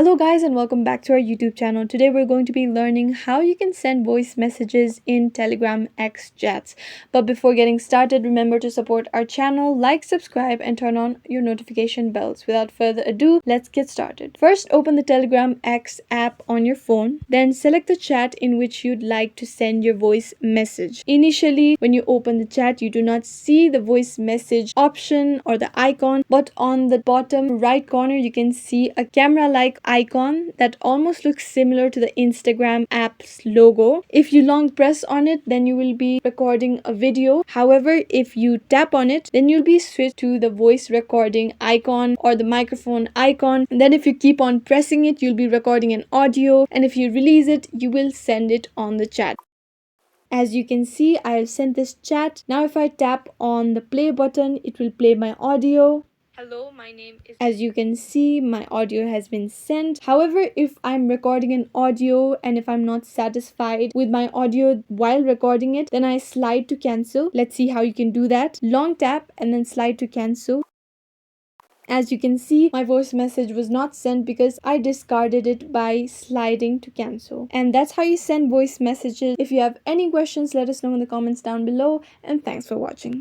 Hello guys and welcome back to our YouTube channel. Today we're going to be learning how you can send voice messages in Telegram X chats. But before getting started, remember to support our channel, like, subscribe and turn on your notification bells. Without further ado, let's get started. First, open the Telegram X app on your phone. Then select the chat in which you'd like to send your voice message. Initially, when you open the chat, you do not see the voice message option or the icon, but on the bottom right corner you can see a camera-like icon that almost looks similar to the Instagram app's logo. If you long press on it, then you will be recording a video. However, if you tap on it, then you'll be switched to the voice recording icon or the microphone icon. And then if you keep on pressing it, you'll be recording an audio, and if you release it, you will send it on the chat. As you can see, I have sent this chat. Now if I tap on the play button, it will play my audio. Hello, my name is. As you can see, my audio has been sent. However, if I'm recording an audio and if I'm not satisfied with my audio while recording it, then I slide to cancel. Let's see how you can do that. Long tap and then slide to cancel. As you can see, my voice message was not sent because I discarded it by sliding to cancel. And that's how you send voice messages. If you have any questions, let us know in the comments down below, and thanks for watching.